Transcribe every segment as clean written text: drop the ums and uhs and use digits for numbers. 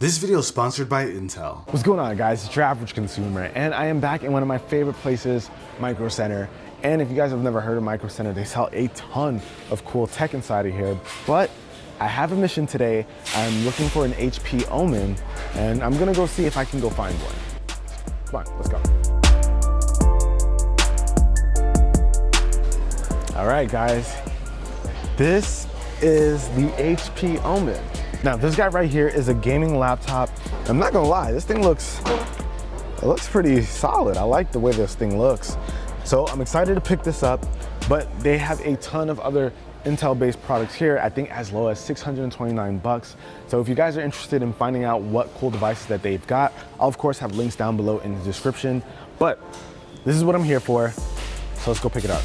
This video is sponsored by Intel. What's going on, guys? It's your average consumer, and I am back in one of my favorite places, Micro Center. And if you guys have never heard of Micro Center, they sell a ton of cool tech inside of here. But I have a mission today. I'm looking for an HP Omen, and I'm gonna go see if I can go find one. Come on, let's go. All right, guys. This is the HP Omen. Now, this guy right here is a gaming laptop. I'm not gonna lie, this thing looks pretty solid. I like the way this thing looks. So I'm excited to pick this up, but they have a ton of other Intel-based products here, I think as low as 629 bucks. So if you guys are interested in finding out what cool devices that they've got, I'll of course have links down below in the description. But this is what I'm here for, so let's go pick it up.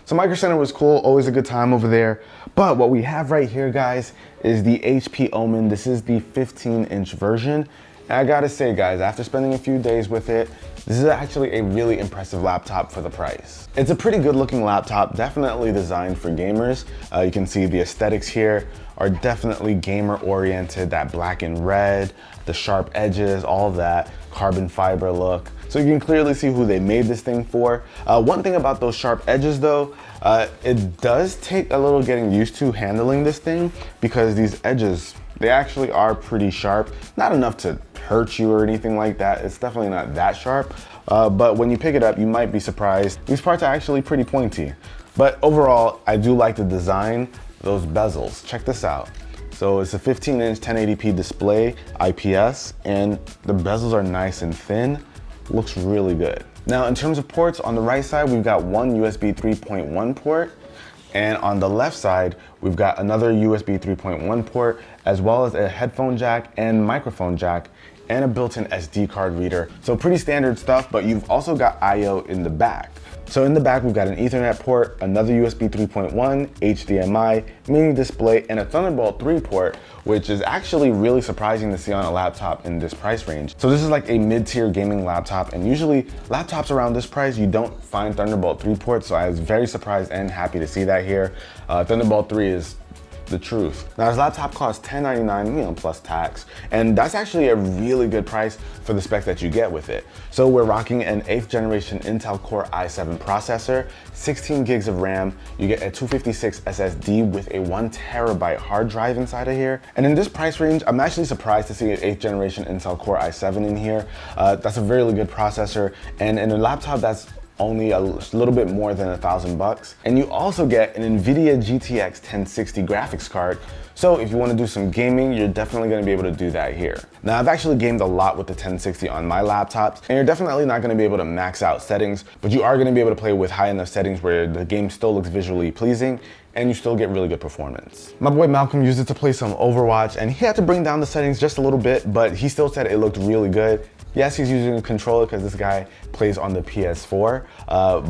So Micro Center was cool, always a good time over there. But what we have right here, guys, is the HP Omen. This is the 15-inch version. And I gotta say, guys, after spending a few days with it, this is actually a really impressive laptop for the price. It's a pretty good looking laptop, definitely designed for gamers. You can see the aesthetics here are definitely gamer oriented, that black and red, the sharp edges, all of that, carbon fiber look. So you can clearly see who they made this thing for. One thing about those sharp edges though, it does take a little getting used to handling this thing because these edges, they actually are pretty sharp. Not enough to hurt you or anything like that. It's definitely not that sharp, but when you pick it up, you might be surprised. These parts are actually pretty pointy. But overall, I do like the design, those bezels. Check this out. So it's a 15-inch 1080p display, IPS, and the bezels are nice and thin. Looks really good. Now, in terms of ports, on the right side, we've got one USB 3.1 port, and on the left side, we've got another USB 3.1 port, as well as a headphone jack and microphone jack, and a built-in SD card reader. So pretty standard stuff, but you've also got I/O in the back. So in the back, we've got an Ethernet port, another USB 3.1, HDMI, mini display, and a Thunderbolt 3 port, which is actually really surprising to see on a laptop in this price range. So this is like a mid-tier gaming laptop, and usually laptops around this price, you don't find Thunderbolt 3 ports, so I was very surprised and happy to see that here. Thunderbolt 3 is the truth. Now, this laptop costs $1099, plus tax, and that's actually a really good price for the spec that you get with it. So we're rocking an 8th generation Intel Core i7 processor, 16 gigs of RAM, you get a 256 SSD with a 1 terabyte hard drive inside of here. And in this price range, I'm actually surprised to see an 8th generation Intel Core i7 in here. That's a really good processor, and in a laptop that's only a little bit more than $1,000. And you also get an NVIDIA GTX 1060 graphics card. So if you want to do some gaming, you're definitely going to be able to do that here. Now, I've actually gamed a lot with the 1060 on my laptops, and you're definitely not going to be able to max out settings, but you are going to be able to play with high enough settings where the game still looks visually pleasing and you still get really good performance. My boy Malcolm used it to play some Overwatch, and he had to bring down the settings just a little bit, but he still said it looked really good. Yes, he's using a controller because this guy plays on the PS4,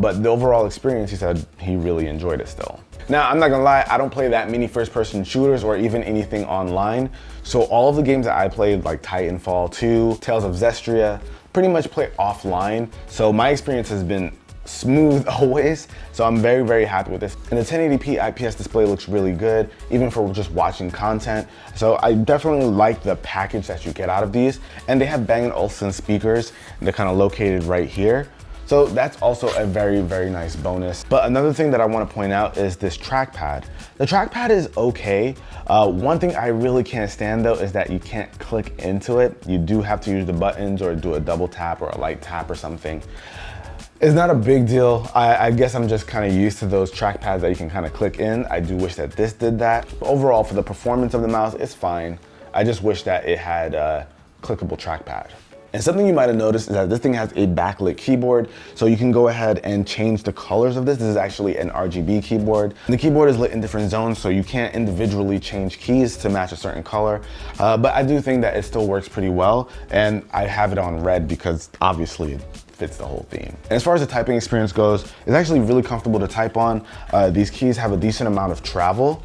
but the overall experience, he said he really enjoyed it still. Now, I'm not gonna lie, I don't play that many first-person shooters or even anything online, so all of the games that I played, like Titanfall 2, Tales of Zestria, pretty much play offline, so my experience has been smooth always, so I'm very, very happy with this. And the 1080p IPS display looks really good, even for just watching content. So I definitely like the package that you get out of these. And they have Bang & Olufsen speakers, and they're kind of located right here. So that's also a very, very nice bonus. But another thing that I want to point out is this trackpad. The trackpad is okay. One thing I really can't stand though is that you can't click into it. You do have to use the buttons or do a double tap or a light tap or something. It's not a big deal. I guess I'm just kind of used to those trackpads that you can kind of click in. I do wish that this did that. But overall, for the performance of the mouse, it's fine. I just wish that it had a clickable trackpad. And something you might have noticed is that this thing has a backlit keyboard, so you can go ahead and change the colors of this. This is actually an RGB keyboard. And the keyboard is lit in different zones, so you can't individually change keys to match a certain color. But I do think that it still works pretty well, and I have it on red because obviously it fits the whole theme. And as far as the typing experience goes, it's actually really comfortable to type on. These keys have a decent amount of travel,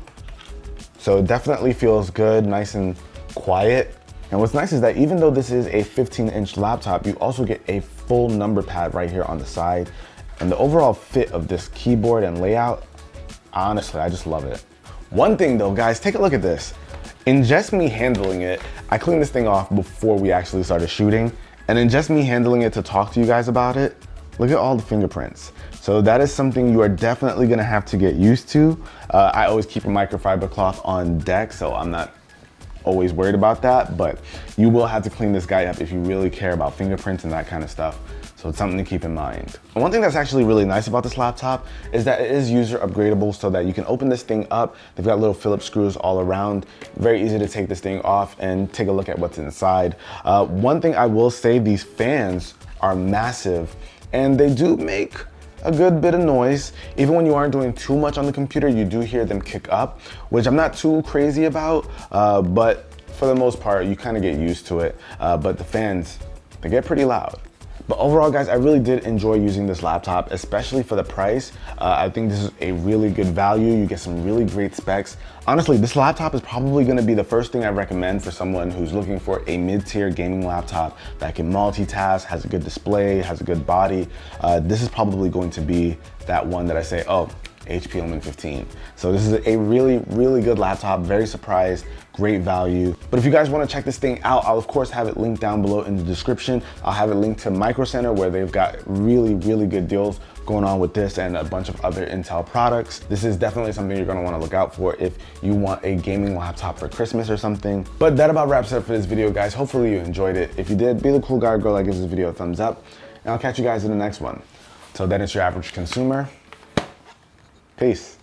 so it definitely feels good, nice and quiet. And what's nice is that even though this is a 15-inch laptop, you also get a full number pad right here on the side. And the overall fit of this keyboard and layout, honestly, I just love it. One thing though, guys, take a look at this. In just me handling it, I cleaned this thing off before we actually started shooting. And in just me handling it to talk to you guys about it, look at all the fingerprints. So that is something you are definitely gonna have to get used to. I always keep a microfiber cloth on deck, so I'm not always worried about that, but you will have to clean this guy up if you really care about fingerprints and that kind of stuff. So it's something to keep in mind. And one thing that's actually really nice about this laptop is that it is user upgradable, so that you can open this thing up. They've got little Phillips screws all around. Very easy to take this thing off and take a look at what's inside. One thing I will say, these fans are massive and they do make a good bit of noise. Even when you aren't doing too much on the computer, you do hear them kick up, which I'm not too crazy about, but for the most part, you kind of get used to it. But the fans, they get pretty loud. But overall, guys, I really did enjoy using this laptop, especially for the price. I think this is a really good value. You get some really great specs. Honestly, this laptop is probably gonna be the first thing I recommend for someone who's looking for a mid-tier gaming laptop that can multitask, has a good display, has a good body. This is probably going to be that one that I say, oh, HP Omen 15. So this is a really, really good laptop. Very surprised, great value. But if you guys want to check this thing out, I'll of course have it linked down below in the description. I'll have it linked to Micro Center, where they've got really, really good deals going on with this and a bunch of other Intel products. This is definitely something you're gonna wanna look out for if you want a gaming laptop for Christmas or something. But that about wraps it up for this video, guys. Hopefully you enjoyed it. If you did, be the cool guy or girl that gives this video a thumbs up. And I'll catch you guys in the next one. Till then, it's your average consumer. Peace.